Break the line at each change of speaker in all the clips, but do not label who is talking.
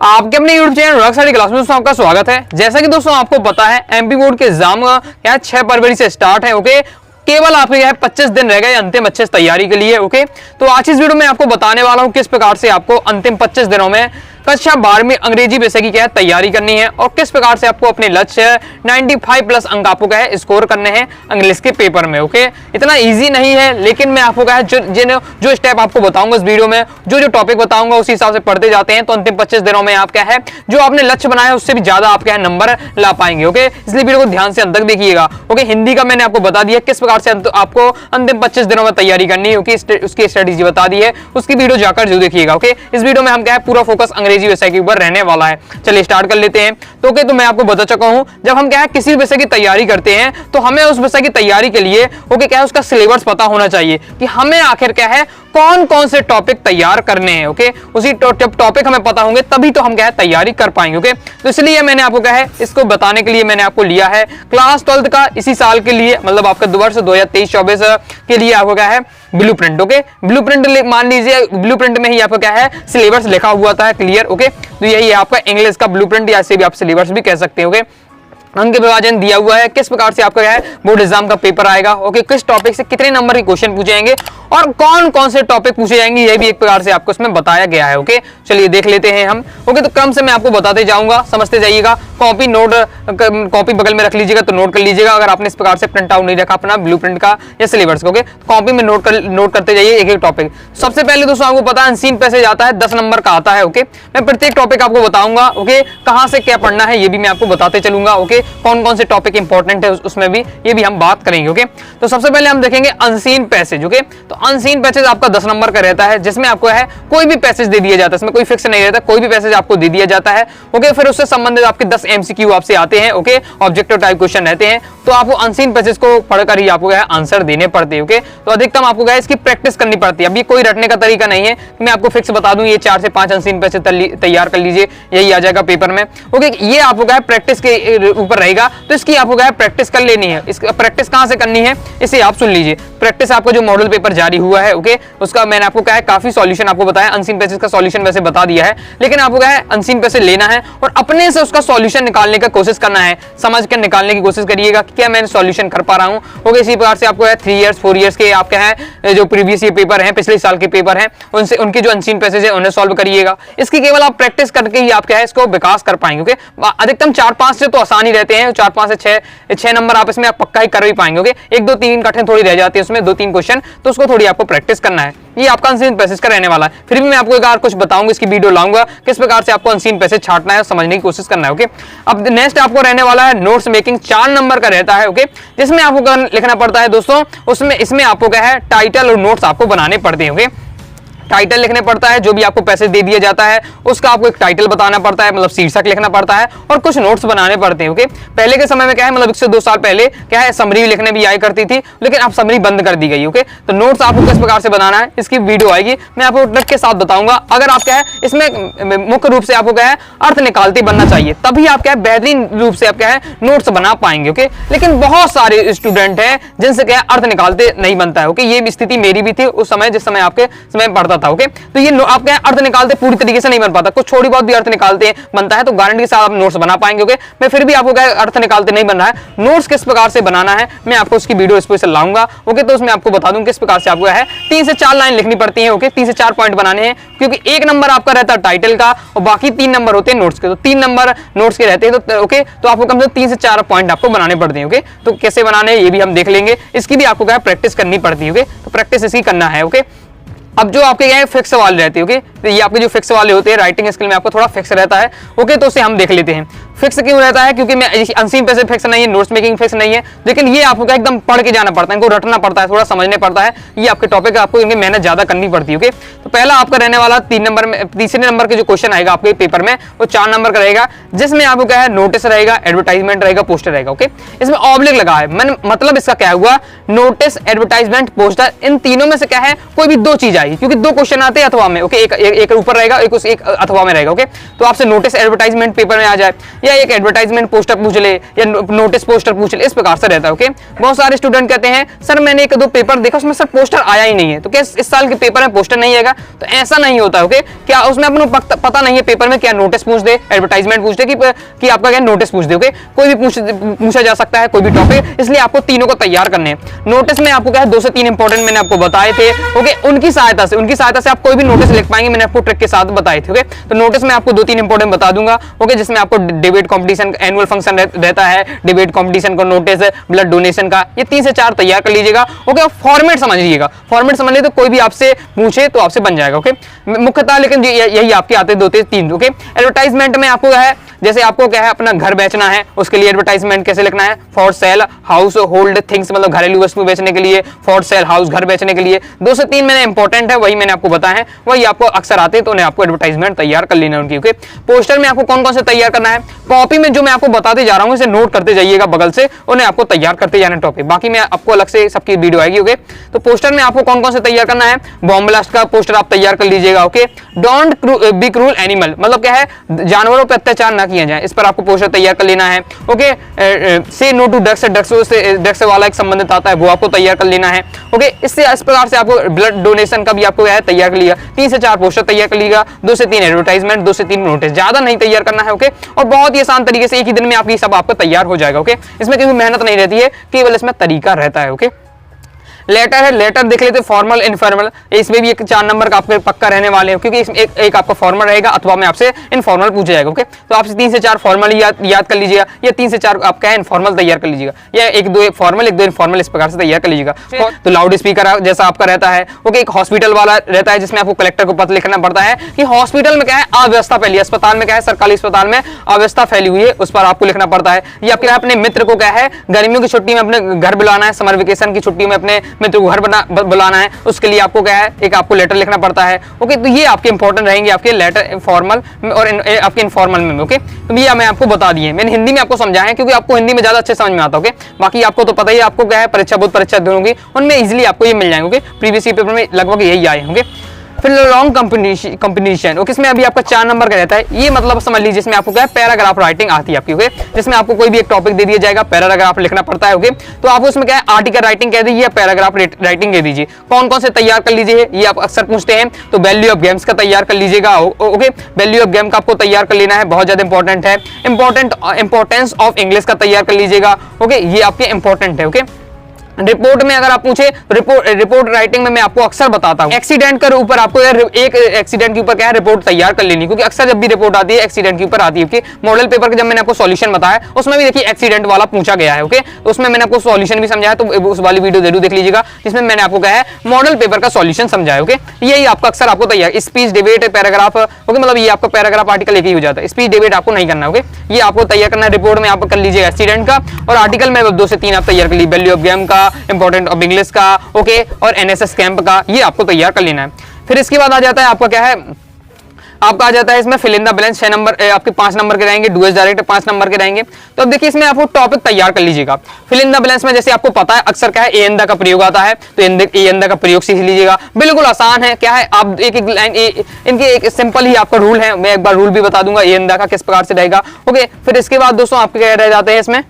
आपके अपने YouTube channel rock study class में दोस्तों आपका स्वागत है। जैसा कि दोस्तों आपको पता है एमपी बोर्ड के एग्जाम क्या है 6 फरवरी से स्टार्ट है। ओके, केवल आपके क्या है 25 दिन रह गए अंतिम अच्छे से तैयारी के लिए। ओके, तो आज इस वीडियो में आपको बताने वाला हूं किस प्रकार से आपको अंतिम 25 दिनों में कक्षा 12 में अंग्रेजी विषय की क्या है तैयारी करनी है और किस प्रकार से आपको अपने लक्ष्य 95 प्लस अंक आपको क्या है स्कोर करने हैं इंग्लिश के पेपर में। ओके, इतना इजी नहीं है, लेकिन मैं आपको क्या है जो स्टेप आपको बताऊंगा इस वीडियो में, जो टॉपिक बताऊंगा उसी हिसाब से पढ़ते जाते हैं तो अंतिम 25 दिनों में आप क्या है जो आपने लक्ष्य बनाया है उससे भी ज्यादा आप क्या है नंबर ला पाएंगे। ओके, इसलिए वीडियो को ध्यान से अंत तक देखिएगा। ओके, हिंदी का मैंने आपको बता दिया किस प्रकार से आपको अंतिम 25 दिनों में तैयारी करनी है। ओके, उसकी स्ट्रेटेजी बता दी है, उसकी वीडियो जाकर जरूर देखिएगा। ओके, इस वीडियो में हम क्या है पूरा फोकस अंग्रेजी विषय के ऊपर वाला है। चलिए स्टार्ट कर लेते हैं। तो ओके, तो मैं आपको बता चुका हूं जब हम क्या है किसी विषय की तैयारी करते हैं तो हमें उस विषय की तैयारी के लिए ओके क्या है उसका सिलेबस पता होना चाहिए कि हमें आखिर क्या है कौन कौन से टॉपिक तैयार करने हैं। ओके, उसी टॉपिक हमें पता होंगे तभी तो हम क्या है तैयारी कर पाएंगे। ओके, तो इसलिए मैंने आपको क्या है इसको बताने के लिए मैंने आपको लिया है क्लास 12 का इसी साल के लिए, मतलब आपका वर्ष 2023-24 के लिए आपको क्या है ब्लूप्रिंट। ओके, ब्लूप्रिंट मान लीजिए ब्लूप्रिंट में ही आपको क्या है सिलेबस लिखा हुआ था क्लियर। ओके, तो यही है आपका इंग्लिश का ब्लूप्रिंट, या ऐसे भी आप सिलेबस भी कह सकते हैं। ओके, अंक विभाजन दिया हुआ है, किस प्रकार से आपका क्या है बोर्ड एग्जाम का पेपर आएगा। ओके, किस टॉपिक से कितने नंबर के क्वेश्चन पूछे जाएंगे और कौन कौन से टॉपिक पूछे जाएंगे ये भी एक प्रकार से आपको इसमें बताया गया है। ओके, चलिए देख लेते हैं हम। ओके, तो क्रम से मैं आपको बताते जाऊंगा, समझते जाइएगा। कॉपी बगल में रख लीजिएगा तो नोट कर लीजिएगा अगर आपने इस प्रकार से प्रिंट आउट नहीं रखा अपना ब्लूप्रिंट का या सिलेबस। ओके, कॉपी में नोट करते जाइए एक एक टॉपिक। सबसे पहले दोस्तों आपको पता है अनसीन पैसेज आता है, 10 नंबर का आता है। ओके, मैं प्रत्येक टॉपिक आपको बताऊंगा। ओके, कहां से क्या पढ़ना है ये भी मैं आपको बताते चलूंगा। ओके, कौन कौन से टॉपिक इंपॉर्टेंट है उसमें भी ये भी हम बात करेंगे। ओके, तो सबसे पहले हम देखेंगे अनसीन पैसेज। ओके, तो अनसीन पैसेज आपका 10 नंबर का रहता है जिसमें आपको है कोई भी पैसेज दे दिया जाता है, इसमें कोई फिक्स नहीं रहता, कोई भी पैसेज आपको दे दिया जाता है। ओके, फिर उससे संबंधित आपके 10 एमसीक्यू आपसे आते हैं। ओके, ऑब्जेक्टिव टाइप क्वेश्चन रहते हैं, तो आपको अनसीन पैसेज को पढ़कर ही आपको आंसर देने पड़ते हैं। ओके, तो अधिकतम आपको इसकी प्रैक्टिस करनी पड़ती है। अब ये कोई रटने का तरीका नहीं है कि मैं आपको फिक्स बता दूं ये 4 से 5 अनसीन पैसेज तैयार कर लीजिए यही आ जाएगा पेपर में। ओके, ये आपको प्रैक्टिस के ऊपर रहेगा, तो इसकी आपको प्रैक्टिस कर लेनी है। इसका प्रैक्टिस कहां से करनी है इसे आप सुन लीजिए। प्रैक्टिस आपको जो मॉडल पेपर जारी हुआ है ओके उसका मैंने आपको काफी सॉल्यूशन आपको बताया, अनसीन पैसेज का सॉल्यूशन वैसे बता दिया है, लेकिन आपको अनसीन पैसेज लेना है और अपने से उसका सॉल्यूशन निकालने का कोशिश करना है, समझ कर निकालने की कोशिश करिएगा कि क्या मैं सॉल्यूशन कर पा रहा हूं। ओके, इसी प्रकार से आपको 3 इयर्स 4 इयर्स के आपके हैं जो प्रीवियस ईयर पेपर हैं, पिछले साल के पेपर हैं, उनसे उनके जो अनसीन पैसेज है उन्हें सॉल्व करिएगा। इसकी केवल आप प्रैक्टिस करके ही आप इसको विकास कर पाएंगे। ओके, अधिकतम 4-5 से तो आसान ही रहते हैं, 4-5 से 6 नंबर आप इसमें पक्का ही कर भी पाएंगे। ओके, 1 2 3 कठिन थोड़ी रह जाती है उसमें 2-3 क्वेश्चन, तो उसको थोड़ी आपको प्रैक्टिस करना है। ये आपका अनसीन पैसेज का रहने वाला है। फिर भी मैं आपको एक बार कुछ बताऊंगा, इसकी वीडियो लाऊंगा किस प्रकार से आपको अनसीन पैसेज छांटना है और समझने की कोशिश करना है। ओके, अब नेक्स्ट आपको रहने वाला है नोट्स मेकिंग, 4 नंबर का रहता है। ओके, जिसमें आपको लिखना पड़ता है दोस्तों, इसमें आपको क्या है टाइटल और नोट्स आपको बनाने पड़ते हैं। ओके, टाइटल लिखने पड़ता है, जो भी आपको पैसेज दे दिया जाता है उसका आपको एक टाइटल बताना पड़ता है, मतलब शीर्षक लिखना पड़ता है और कुछ नोट्स बनाने पड़ते हैं। ओके, पहले के समय में क्या है मतलब 1 से 2 साल पहले क्या है समरी लिखने भी आया करती थी, लेकिन अब समरी बंद कर दी गई। ओके, तो नोट्स आपको किस प्रकार से बनाना है इसकी वीडियो आएगी, मैं आपको ट्रिक के साथ बताऊंगा। अगर आप क्या है इसमें मुख्य रूप से आपको क्या है अर्थ निकालते बनना चाहिए, तभी आप क्या है बेहतरीन रूप से आप क्या है नोट्स बना पाएंगे। ओके, लेकिन बहुत सारे स्टूडेंट हैं जिनसे क्या है अर्थ निकालते नहीं बनता है। ओके, ये स्थिति मेरी भी थी उस समय जिस समय आपके समय पढ़ता था। ओके, तो ये आप क्या अर्थ निकालते पूरी तरीके से नहीं बन पाता, कुछ थोड़ी बहुत भी अर्थ निकालते हैं बनता है, तो गारंटी के साथ आप नोट्स बना पाएंगे। ओके, मैं फिर भी आपको क्या अर्थ निकालते नहीं बन रहा है, नोट्स किस प्रकार से बनाना है मैं आपको उसकी वीडियो स्पेशल लाऊंगा। ओके, तो उसमें आपको बता दूं किस प्रकार से आपको है 3 से 4 लाइन लिखनी पड़ती है। ओके, 3 से 4 पॉइंट बनाने हैं, क्योंकि 1 नंबर आपका रहता है टाइटल का और बाकी 3 नंबर होते हैं नोट्स के, तो 3 नंबर नोट्स के रहते हैं। तो ओके, तो आपको कम से कम 3 से 4 पॉइंट आपको बनाने पड़ते हैं। ओके, तो कैसे बनाने ये भी हम देख लेंगे, इसकी भी आपको क्या प्रैक्टिस करनी पड़ती है। ओके, तो प्रैक्टिस इसकी करना है। ओके, अब जो आपके क्या है फिक्स सवाल रहते हैं। ओके, तो ये आपके जो फिक्स वाले होते हैं राइटिंग स्किल में आपको थोड़ा फिक्स रहता है। ओके, तो उसे हम देख लेते हैं। फिक्स क्यों रहता है, क्योंकि मैं अनसीन पैसेज फिक्स नहीं है, नोट्स मेकिंग फिक्स नहीं है, लेकिन ये आपको क्या एकदम पढ़ के जाना पड़ता है, इनको रटना पड़ता है, थोड़ा समझने पड़ता है, ये आपके टॉपिक आपको इनकी मेहनत ज्यादा करनी पड़ती है। ओके, तो पहला आपका रहने वाला 3 नंबर में तीसरे नंबर के जो क्वेश्चन आएगा आपके पेपर में वो 4 नंबर का रहेगा, जिसमें आपको क्या है नोटिस रहेगा, एडवर्टाइजमेंट रहेगा, पोस्टर रहेगा। ओके, इसमें ऑब्लिक लगा है, मतलब इसका क्या हुआ नोटिस, एडवर्टाइजमेंट, पोस्टर, इन तीनों में से क्या है कोई भी 2 चीज आएगी, क्योंकि दो क्वेश्चन आते हैं अथवा में, ओके, एक ऊपर रहेगा, एक अथवा में रहेगा, ओके। तो आपसे नोटिस एडवर्टाइजमेंट पेपर में आ जाए, या एक एडवर्टाइजमेंट पोस्टर पूछ ले, या नोटिस पोस्टर पूछ ले, इस प्रकार से रहता है, ओके। बहुत सारे स्टूडेंट कहते हैं सर मैंने एक दो पेपर देखा उसमें सर पोस्टर आया ही नहीं है, तो क्या इस साल के पेपर में पोस्टर नहीं आएगा? तो ऐसा नहीं होता है, ओके। क्या उसमें अपने पता नहीं है पेपर में क्या नोटिस पूछ दे, एडवर्टाइजमेंट पूछ दे कि आपका क्या नोटिस पूछ दे, ओके। कोई भी पूछा जा सकता है, कोई भी टॉपिक, इसलिए आपको तीनों को तैयार करने हैं। नोटिस में आपको क्या है 2 से 3 इंपॉर्टेंट मैंने आपको बताए थे, ओके। उनकी सहायता से आप कोई भी नोटिस लिख पाएंगे, मैंने आपको ट्रिक के साथ बताए थे, ओके। तो नोटिस में आपको 2-3 इंपॉर्टेंट बता दूंगा, ओके, जिसमें आपको डिबेट कंपटीशन एनुअल फंक्शन रहता है, डिबेट कंपटीशन का नोटिस, ब्लड डोनेशन का, ये 3 से 4 तैयार कर लीजिएगा, ओके। फॉर्मेट समझ लीजिएगा, फॉर्मेट समझ ले तो कोई भी आपसे पूछे तो आपसे बन जाएगा, ओके। मुख्यतः लेकिन यही आपके आते 2-3, ओके। एडवर्टाइजमेंट में आपको है जैसे आपको क्या है अपना घर बेचना है, उसके लिए एडवर्टाइजमेंट कैसे लिखना है, for sale house hold things, मतलब घरेलू वस्तु बेचने के लिए, फॉर सेल हाउस घर बेचने के लिए, 2 से 3 मैंने इंपॉर्टेंट है, वही मैंने आपको बताया है, वही आपको अक्सर आते हैं, तो उन्हें आपको एडवर्टाइजमेंट तैयार कर लेना उनकी, ओके। पोस्टर में आपको कौन कौन से तैयार करना है, कॉपी में जो मैं आपको बताते जा रहा हूँ इसे नोट करते जाइएगा बगल से, उन्हें आपको तैयार करते जाना टॉपिक, बाकी मैं आपको अलग से सबकी वीडियो आएगी, ओके। तो पोस्टर में आपको कौन कौन से तैयार करना है, बॉम्ब ब्लास्ट का पोस्टर आप तैयार कर लीजिएगा, okay. Don't be cruel animal, मतलब क्या है जानवरों पर अत्याचार ना किया जाए, इस पर आपको पोस्टर तैयार कर लेना है, ओके। से नो टू ड्रग्स, ड्रग्स वाला एक संबंधित आता है वो आपको तैयार कर लेना है, ओके। इससे इस प्रकार से आपको ब्लड डोनेशन का भी आपको है तैयार कर लिया, 3 से 4 पोस्टर तैयार कर लिएगा, 2 से 3 एडवर्टाइजमेंट, 2 से 3 नोटिस, ज्यादा नहीं तैयार करना है, ओके। और बहुत ही आसान तरीके से एक ही दिन में आपकी सब आपका तैयार हो जाएगा, ओके। इसमें कोई मेहनत नहीं रहती है, केवल इसमें तरीका रहता है, ओके। लेटर है, लेटर देख लेते फॉर्मल इनफॉर्मल, इसमें भी एक 4 नंबर का आपके पक्का रहने वाले हैं, क्योंकि इसमें एक आपका फॉर्मल रहेगा अथवा में आपसे इनफॉर्मल पूछा जाएगा, ओके। तो आपसे 3 से 4 फॉर्मल याद कर लीजिएगा, या 3 से 4 आपका है इनफॉर्मल तैयार कर लीजिएगा, या 1-2 फॉर्मल 1-2 इनफॉर्मल, इस प्रकार से तैयार कर लीजिएगा। तो लाउड स्पीकर जैसा आपका रहता है, ओके। एक हॉस्पिटल वाला रहता है जिसमें आपको कलेक्टर को पत्र लिखना पड़ता है कि हॉस्पिटल में क्या है अव्यवस्था फैली है, अस्पताल में क्या है सरकारी अस्पताल में अव्यवस्था फैली हुई है, उस पर आपको लिखना पड़ता है। या आपके अपने मित्र को क्या है गर्मियों की छुट्टी में अपने घर बुलाना है, समर वेकेशन की छुट्टी में अपने मित्र को घर बुलाना है, उसके लिए आपको क्या है एक आपको लेटर लिखना पड़ता है, ओके। तो ये आपके इंपॉर्टेंट रहेंगे आपके लेटर फॉर्मल और आपके इनफॉर्मल में, ओके। तो ये मैं आपको बता दिए, मैंने हिंदी में आपको समझाया है क्योंकि आपको हिंदी में ज्यादा अच्छे समझ में आता है, ओके। बाकी आपको तो पता ही है, आपको क्या है परीक्षा बोर्ड परीक्षा होंगी उनमें इजीली आपको ये मिल जाएंगे, ओके। प्रीवियस पेपर में लगभग यही आए होंगे। फिर लॉन्ग कंपटीशन, ओके, इसमें अभी आपका 4 नंबर का रहता है, ये मतलब समझ लीजिए इसमें आपको क्या है पैराग्राफ राइटिंग आती है आपकी, ओके। जिसमें आपको कोई भी एक टॉपिक दे दिया जाएगा, पैराग्राफ लिखना पड़ता है, ओके। तो आप उसमें क्या है आर्टिकल राइटिंग कह दीजिए या पैराग्राफ राइटिंग कह दीजिए, कौन कौन से तैयार कर लीजिए, ये आप अक्सर पूछते हैं। तो वैल्यू ऑफ गेम्स का तैयार कर लीजिएगा, ओके। वैल्यू ऑफ गेम का आपको तैयार कर लेना है, बहुत ज्यादा इंपॉर्टेंट है। इंपॉर्टेंस ऑफ इंग्लिश का तैयार कर लीजिएगा, ओके, ये आपके इंपॉर्टेंट है, ओके। रिपोर्ट में अगर आप पूछे रिपोर्ट राइटिंग में मैं आपको अक्सर बताता हूं, एक्सीडेंट के ऊपर आपको एक एक्सीडेंट के ऊपर क्या है रिपोर्ट तैयार कर लेनी, क्योंकि अक्सर जब भी रिपोर्ट आती है एक्सीडेंट के ऊपर आती है, क्योंकि मॉडल पेपर के जब मैंने आपको सॉल्यूशन बताया उसमें भी देखिए एक्सीडेंट वाला पूछा गया है, ओके। तो उसमें मैंने आपको सॉल्यूशन भी समझाया, तो उस वाली वीडियो जरूर देख लीजिएगा जिसमें मैंने आपको क्या है मॉडल पेपर का सॉल्यूशन समझाया, ओके। यही आपका अक्सर आपको तैयार स्पीच डिबेट पैराग्राफ, ओके, मतलब ये आपका पैराग्राफ आर्टिकल एक ही हो जाता है, स्पीच डिबेट आपको नहीं करना, ओके। ये आपको तैयार करना है, रिपोर्ट में आप कर लीजिएगा एक्सीडेंट का, और आर्टिकल में 2 से 3 आप तैयार कर लीजिए, वैल्यू ऑफ गेम का, इंपॉर्टेंट ऑफ इंग्लिश का, ओके, और एनएसएस कैंप का, ये आपको तैयार कर लेना है। फिर इसके बाद आ जाता है आपका क्या है आपका आ जाता है इसमें fill in the blanks, 6 number आपके 5 नंबर के रहेंगे, डू एस डायरेक्ट 5 नंबर के रहेंगे। तो अब देखिए इसमें आपको टॉपिक तैयार कर लीजिएगा। फिल इन द ब्लैंक्स में जैसे आपको पता है अक्सर क्या है ए एन द का प्रयोग आता है, तो ए एन द का प्रयोग सीख लीजिएगा, बिल्कुल आसान है। क्या है आप एक एक लाइन इनके एक सिंपल ही आपका रूल है, मैं एक बार रूल भी बता दूंगा ए एन द का किस प्रकार से रहेगा, ओके। फिर इसके बाद दोस्तों आपके क्या रह जाते हैं इसमें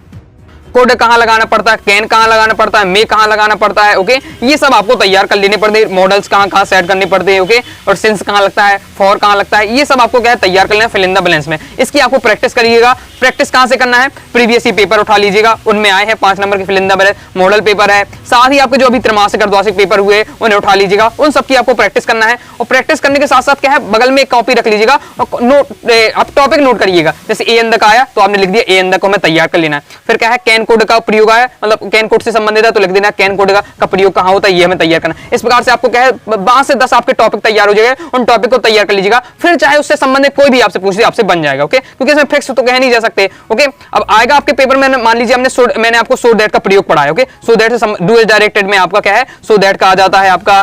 कोड कहाँ लगाना पड़ता है, कैन कहाँ लगाना पड़ता है, मे कहाँ लगाना पड़ता है, ओके। ये सब आपको तैयार कर लेने पड़ते हैं, मॉडल्स कहाँ कहाँ सेट करने पड़ते हैं, ओके। और सिंस कहाँ लगता है, फॉर कहाँ लगता है, ये सब आपको क्या है तैयार कर लेना फिल इन द ब्लैंक्स में। इसकी आपको प्रैक्टिस करिएगा। प्रैक्टिस कहाँ से करना है, प्रीवियस ही पेपर उठा लीजिएगा, उनमें आए हैं 5 नंबर के fill in the blanks, model paper है, साथ ही आपके जो अभी त्रैमासिक अर्धवार्षिक पेपर हुए उन्हें उठा लीजिएगा, उन सबकी आपको प्रैक्टिस करना है। और प्रैक्टिस करने के साथ साथ क्या है बगल में एक कॉपी रख लीजिएगा और नोट आप टॉपिक नोट करिएगा। जैसे ए एन द का आया तो आपने लिख दिया ए एन द को हमें तैयार कर लेना है। फिर क्या है कैन कोड का प्रयोग आया, मतलब कैन कोड से संबंधित है तो लिख देना कैन कोड का प्रयोग कहां होता है, ये हमें तैयार करना। इस प्रकार से आपको क्या है 5 से 10 आपके टॉपिक तैयार हो जाएंगे, उन टॉपिक को तैयार कर लीजिएगा। फिर चाहे उससे संबंधित कोई भी आपसे पूछ ले आपसे बन जाएगा, ओके। क्योंकि इसमें फिक्स तो कह नहीं जा सकते, ओके। अब आएगा आपके पेपर में, मान लीजिए मैंने आपको सो दैट का प्रयोग पढ़ाया, ओके। सो दैट से डू इज डायरेक्टेड में आपका क्या है सो दैट का आ जाता है आपका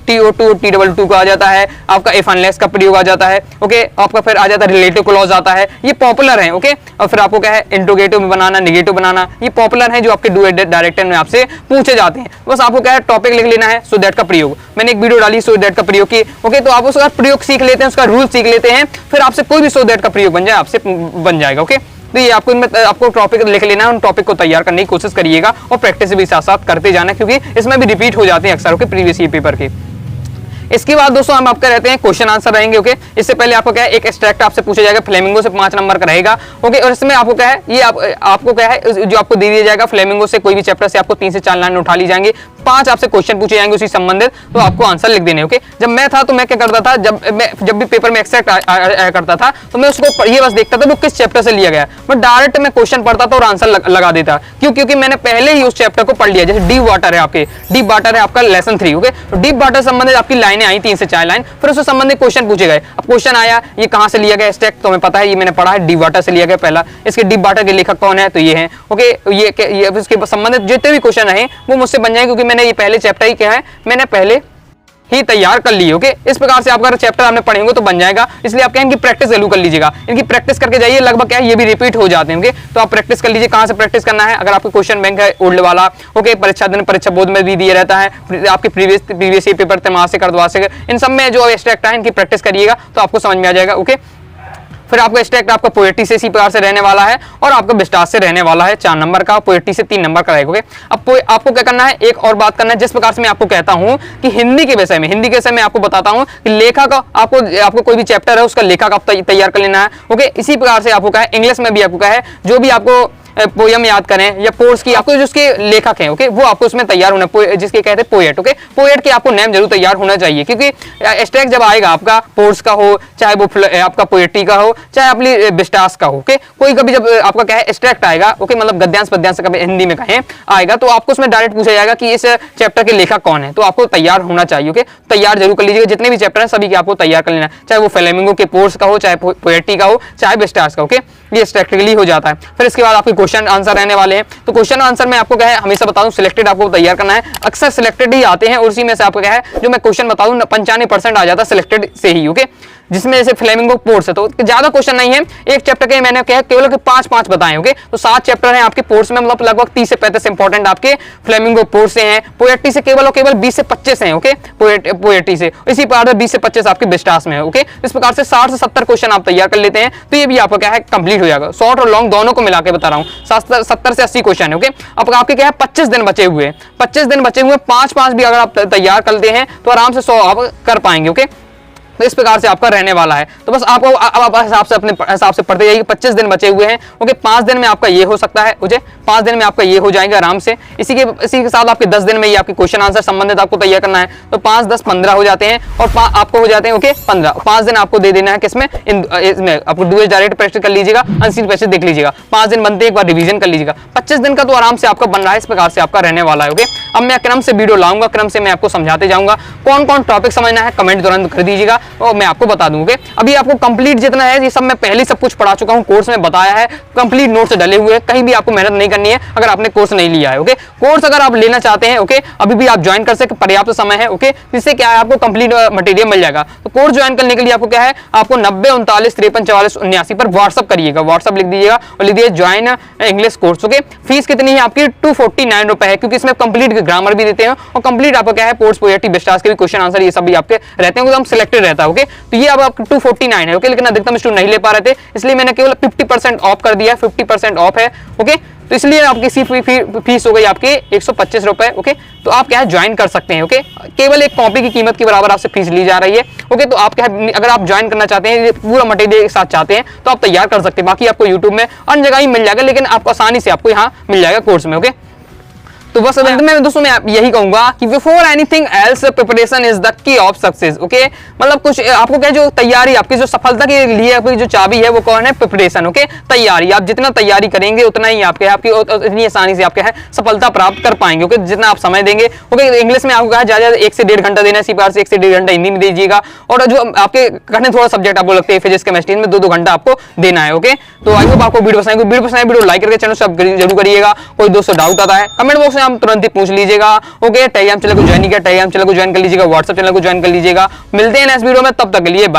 TO2 और T22 का आ जाता है, आपका इफ अनलेस का प्रयोग आ जाता है, ओके। आपका फिर आ जाता है रिलेटिव क्लॉज आता है, ये पॉपुलर है, ओके। और फिर आपको क्या है इंट्रोगेटिव में बनाना, नेगेटिव बनाना, ये पॉपुलर है जो आपके डू डायरेक्टर में आपसे पूछे जाते हैं। बस आपको क्या है टॉपिक लिख लेना है, सो दैट का प्रयोग। मैंने एक वीडियो डाली सो दैट का प्रयोग की, ओके। तो आप उसका प्रयोग सीख लेते हैं, उसका रूल सीख लेते हैं, फिर आपसे कोई भी सो दैट का प्रयोग बन जाए आपसे बन जाएगा, ओके। तो ये आपको टॉपिक लिख लेना है, उन टॉपिक को तैयार करने की कोशिश करिएगा और प्रैक्टिस भी साथ साथ करते जाना, क्योंकि इसमें भी रिपीट हो जाते हैं अक्सर, ओके, प्रीवियस ईयर पेपर के। इसके बाद दोस्तों हम आपका रहते हैं क्वेश्चन आंसर रहेंगे, ओके। इससे पहले आपको क्या है एक एक्सट्रैक्ट आपसे पूछा जाएगा फ्लेमिंगो से 5 नंबर का रहेगा, ओके। और इसमें आपको क्या है ये आपको क्या है जो आपको दे दिया जाएगा फ्लेमिंगो से कोई भी चैप्टर से आपको 3 से 4 लाइन उठा ली जाएंगी, 5 आपसे क्वेश्चन पूछे जाएंगे उसी संबंधित, तो आपको आंसर लिख देने, ओके। जब मैं था तो मैं क्या करता था, जब भी पेपर में एक्सट्रैक्ट आया करता था तो मैं उसको ये बस देखता था वो किस चैप्टर से लिया गया, मैं डायरेक्ट मैं क्वेश्चन पढ़ता था और आंसर लगा देता, क्योंकि मैंने पहले ही उस चैप्टर को पढ़ लिया। जैसे डीप वाटर है आपके, डीप वाटर है आपका लेसन 3, ओके। तो डीप वाटर संबंधित आपकी लाइनें आई 3 से 4 लाइन, फिर उससे संबंधित क्वेश्चन पूछे गए। अब क्वेश्चन आया ये कहां से लिया गया एक्सट्रैक्ट, तो हमें पता है ये मैंने पढ़ा है डीप वाटर से लिया गया पहला। इसके डीप वाटर के लेखक कौन है, तो ये है, ओके। ये इसके संबंधित जितने भी क्वेश्चन रहे वो मुझसे बन जाएंगे, क्योंकि मैंने ये पहले चैप्टर ही क्या है मैंने पहले ही तैयार कर लिए, ओके। इस प्रकार से आपका चैप्टर आपने पढ़ेंगे तो बन जाएगा, इसलिए आप क्या इनकी प्रैक्टिस जरूर कर लीजिएगा, इनकी प्रैक्टिस करके जाइए, लगभग क्या है ये भी रिपीट हो जाते हैं, ओके। तो आप प्रैक्टिस कर लीजिए। कहां से प्रैक्टिस करना है, अगर आपको क्वेश्चन बैंक है ओल्ड वाला, ओके, परीक्षा दिन परीक्षा बोर्ड में भी दिया रहता है, आपके प्रीवियस ईयर पेपर त्रैमासिक अर्धवार्षिक इन सब में जो एक्सट्रैक्ट है इनकी प्रैक्टिस करिएगा तो आपको समझ में आ जाएगा, ओके। फिर आपका एक्सट्रैक्ट आपका पोएट्री से इसी प्रकार से रहने वाला है और आपका विस्तार से रहने वाला है 4 नंबर का, पोएट्री से 3 नंबर का रहेगा, ओके। अब आपको क्या करना है, एक और बात करना है, जिस प्रकार से मैं आपको कहता हूं कि हिंदी के विषय में आपको बताता हूं कि लेखक आपको कोई भी चैप्टर है उसका लेखक आप तैयार कर लेना है, ओके। इसी प्रकार से आपको क्या है इंग्लिश में भी आपको क्या है जो भी आपको पोयम याद करें या पोर्स की आपको जिसके लेखक हैं, ओके, वो आपको उसमें तैयार होना, जिसके कहते हैं पोएट, ओके। पोएट की आपको नेम जरूर तैयार होना चाहिए, क्योंकि एक्सट्रैक्ट जब आएगा आपका पोर्स का हो, चाहे वो आपका पोएट्री का हो, चाहे अपनी विस्तार का हो, ओके। कोई कभी जब आपका क्या है एक्सट्रैक्ट आएगा, ओके, मतलब गद्यांश पद्यांश कभी हिंदी में कहें आएगा तो आपको उसमें डायरेक्ट पूछा जाएगा कि इस चैप्टर के लेखक कौन है, तो आपको तैयार होना चाहिए, ओके। तैयार जरूर कर लीजिएगा, जितने भी चैप्टर हैं सभी के आपको तैयार कर लेना, चाहे वो फ्लेमिंगो के पोर्स का हो, चाहे पोएट्री का हो, चाहे विस्तार का, ओके। ये स्ट्रैटेजिकली हो जाता है। फिर इसके बाद आपके क्वेश्चन आंसर रहने वाले हैं, तो क्वेश्चन आंसर में आपको क्या है हमेशा बता दूं सिलेक्टेड आपको तैयार करना है, अक्सर सिलेक्टेड ही आते हैं और उसी में से आपको क्या है जो मैं क्वेश्चन बता दूं 95% आ जाता है सिलेक्टेड से ही, ओके। जिसमें जैसे फ्लेमिंगो पोर्स है तो ज्यादा क्वेश्चन नहीं है, एक चैप्टर के मैंने क्या केवल 5 बताए, ओके। तो 7 चैप्टर हैं आपके पोर्स में, मतलब लगभग 30 से 35 इंपॉर्टेंट आपके फ्लेमिंगो पोर्स से हैं। पोएट्री से केवल और केवल 20 से 25 हैं, ओके। पोएट्री से इसी प्रकार 20 से 25 आपके विस्तार में है, ओके। इस प्रकार से 60 से 70 क्वेश्चन आप तैयार कर लेते हैं तो ये भी आपका क्या है कंप्लीट हो जाएगा। शॉर्ट और लॉन्ग दोनों को मिला के बता रहा हूँ, 70 से 80 क्वेश्चन है, ओके। अब आपके क्या है 25 दिन बचे हुए, 25 दिन बचे हुए, 5 भी अगर आप तैयार करते हैं तो आराम से 100 आप कर पाएंगे, ओके। तो इस प्रकार से आपका रहने वाला है। तो बस आपको अब आप हिसाब से अपने हिसाब से पढ़ते जाइए। 25 दिन बचे हुए हैं, ओके। 5 दिन में आपका ये हो सकता है, मुझे 5 दिन में आपका ये हो जाएगा आराम से। इसी के साथ आपके 10 दिन में ये आपके क्वेश्चन आंसर संबंधित आपको तैयार करना है, तो 5, 10, 15 हो जाते हैं और आपको हो जाते हैं, ओके, 15। 5 दिन आपको दे देना है किसमें, इसमें आपको डूएस डायरेक्ट प्रैक्टिस कर लीजिएगा, अनसीन प्रैक्टिस देख लीजिएगा, 5 दिन बनते एक बार रिवीजन कर लीजिएगा। 25 दिन का तो आराम से आपका बन रहा है, इस प्रकार से आपका रहने वाला है, ओके। अब मैं क्रम से वीडियो लाऊंगा, क्रम से मैं आपको समझाते जाऊंगा, कौन कौन टॉपिक समझना है कमेंट तुरंत कर दीजिएगा और मैं आपको बता दूंगा। अभी आपको कंप्लीट जितना है ये सब मैं पहले सब कुछ पढ़ा चुका हूं, कोर्स में बताया है, कंप्लीट नोट्स डले हुए हैं, कहीं भी आपको मेहनत नहीं करनी है अगर आपने कोर्स नहीं लिया है, ओके। कोर्स अगर आप लेना चाहते हैं, ओके, अभी भी आप ज्वाइन कर सकते, पर्याप्त समय है, ओके। इससे क्या है आपको कंप्लीट मटेरियल मिल जाएगा। तो कोर्स ज्वाइन करने के लिए आपको क्या है, आपको 90 39 53 44 79 पर व्हाट्सअप करिएगा, व्हाट्सअप लिख दीजिएगा और लिख दीजिए join English course, okay. Fees कितनी है आपकी 249 रुपए है, क्योंकि इसमें कंप्लीट ग्रामर भी देते हैं और कंप्लीट आपका क्या है पोर्स पोएट्री विस्तार के भी क्वेश्चन आंसर ये सब भी आपके रहते हैं, एकदम सिलेक्टेड रहता है, ओके। तो ये अब आपका 249 है, ओके। लेकिन अधिकतम स्टूडेंट नहीं ले पा रहे थे, इसलिए मैंने केवल 50% ऑफ कर दिया, 50% ऑफ है, ओके। तो इसलिए आपकी फीस हो गई आपकी 125 रुपए, ओके। तो आप क्या है ज्वाइन कर सकते हैं, ओके। केवल एक कॉपी की कीमत के बराबर आपसे फीस ली जा रही है, ओके। तो आप क्या है अगर आप ज्वाइन करना चाहते हैं पूरा मटेरियल के साथ चाहते हैं तो आप तैयार कर सकते हैं, बाकी आपको यूट्यूब में अन्य जगह ही मिल जाएगा, लेकिन आपको आसानी से आपको यहाँ मिल जाएगा कोर्स में, ओके। तो बस अंत में दोस्तों मैं यही कहूंगा कि before anything else preparation is the key of success, okay. मतलब कुछ आपको क्या जो तैयारी आपकी जो सफलता के लिए आपकी जो चाबी है वो कौन है, प्रिपरेशन, ओके। तैयारी आप जितना तैयारी करेंगे उतना ही आपके इतनी आसानी से आपके है सफलता प्राप्त कर पाएंगे, ओके। जितना आप समय देंगे, ओके। इंग्लिश में आपको कहा ज्यादा 1 से 1.5 घंटा देना है, इसी बार से 1 से 1.5 घंटा हिंदी में दीजिएगा, और जो आपके कठिन थोड़ा सब्जेक्ट आपको लगते हैं फिजिक्स केमिस्ट्री में 2-2 घंटा आपको देना है, ओके। तो आई होप आपको वीडियो पसंद लाइक करके चैनल सब्सक्राइब जरूर करिएगा। कोई दोस्तों डाउट आता है कमेंट बॉक्स से हम तुरंत ही पूछ लीजिएगा। ओके, टेलीग्राम चैनल को ज्वाइन नहीं किया, टेलीग्राम चैनल को ज्वाइन कर लीजिएगा, व्हाट्सएप चैनल को ज्वाइन कर लीजिएगा। मिलते हैं नेक्स्ट वीडियो में, तब तक के लिए बाय।